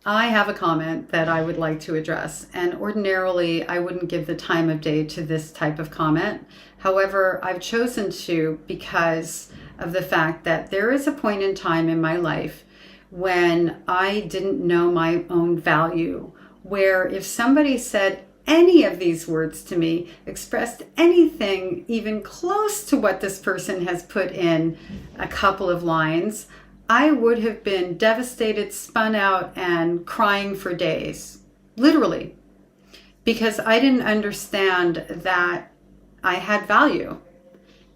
I have a comment that I would like to address, and ordinarily I wouldn't give the time of day to this type of comment. However, I've chosen to because of the fact that there is a point in time in my life when I didn't know my own value, where if somebody said any of these words to me, expressed anything even close to what this person has put in a couple of lines, I would have been devastated, spun out, and crying for days. Literally. Because I didn't understand that I had value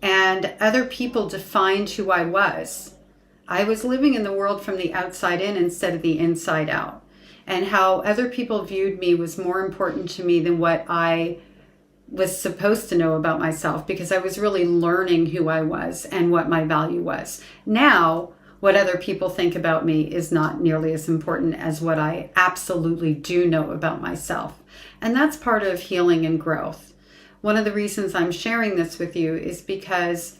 and other people defined who I was. I was living in the world from the outside in instead of the inside out. And how other people viewed me was more important to me than what I was supposed to know about myself, because I was really learning who I was and what my value was. Now, what other people think about me is not nearly as important as what I absolutely do know about myself. And that's part of healing and growth. One of the reasons I'm sharing this with you is because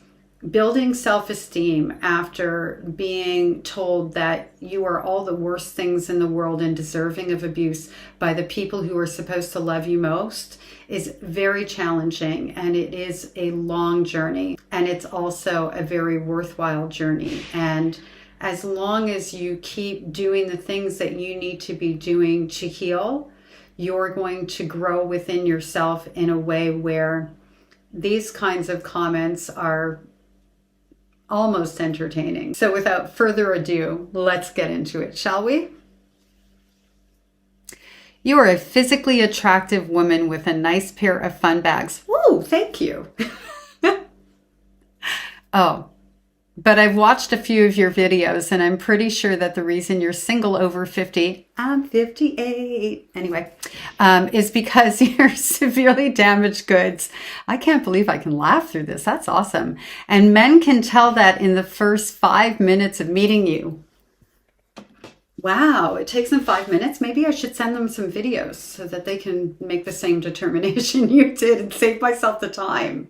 building self-esteem after being told that you are all the worst things in the world and deserving of abuse by the people who are supposed to love you most is very challenging, and it is a long journey, and it's also a very worthwhile journey. And as long as you keep doing the things that you need to be doing to heal, you're going to grow within yourself in a way where these kinds of comments are almost entertaining. So without further ado, let's get into it, shall we? You are a physically attractive woman with a nice pair of fun bags. Woo, thank you. Oh, but I've watched a few of your videos, and I'm pretty sure that the reason you're single over 50, I'm 58, anyway, is because you're severely damaged goods. I can't believe I can laugh through this. That's awesome. And men can tell that in the first 5 minutes of meeting you. Wow, it takes them 5 minutes. Maybe I should send them some videos so that they can make the same determination you did and save myself the time.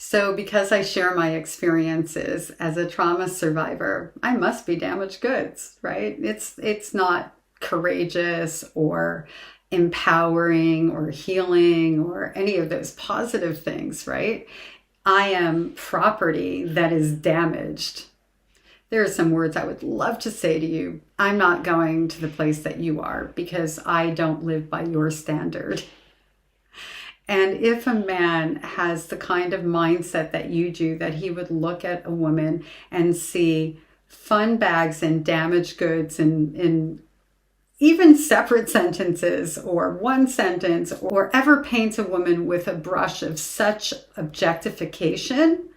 So because I share my experiences as a trauma survivor, I must be damaged goods, right? It's not courageous or empowering or healing or any of those positive things, right? I am property that is damaged. There are some words I would love to say to you. I'm not going to the place that you are because I don't live by your standard. And if a man has the kind of mindset that you do, that he would look at a woman and see fun bags and damaged goods in even separate sentences or one sentence, or ever paints a woman with a brush of such objectification,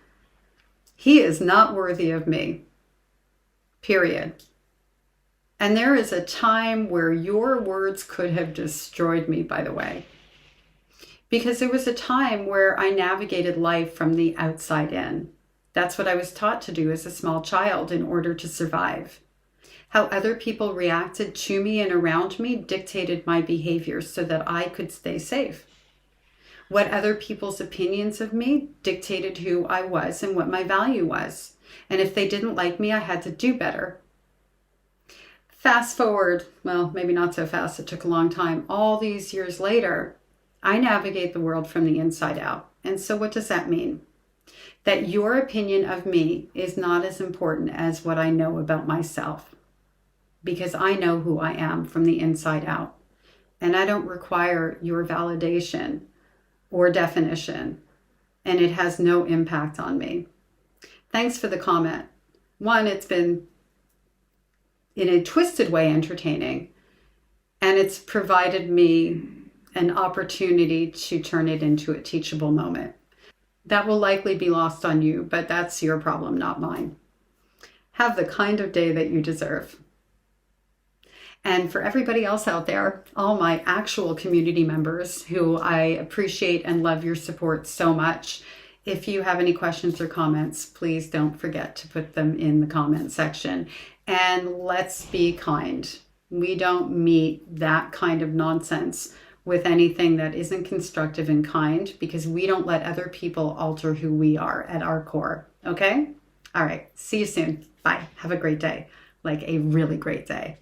he is not worthy of me. Period. And there is a time where your words could have destroyed me, by the way. Because there was a time where I navigated life from the outside in. That's what I was taught to do as a small child in order to survive. How other people reacted to me and around me dictated my behavior so that I could stay safe. What other people's opinions of me dictated who I was and what my value was. And if they didn't like me, I had to do better. Fast forward, well, maybe not so fast, it took a long time. All these years later, I navigate the world from the inside out. And so what does that mean? That your opinion of me is not as important as what I know about myself. Because I know who I am from the inside out. And I don't require your validation or definition. And it has no impact on me. Thanks for the comment. One, it's been in a twisted way entertaining. And it's provided me an opportunity to turn it into a teachable moment. That will likely be lost on you, but that's your problem, not mine. Have the kind of day that you deserve. And for everybody else out there, all my actual community members who I appreciate and love your support so much, if you have any questions or comments, please don't forget to put them in the comment section. And let's be kind. We don't meet that kind of nonsense with anything that isn't constructive and kind, because we don't let other people alter who we are at our core. Okay? All right. See you soon. Bye. Have a great day. Like a really great day.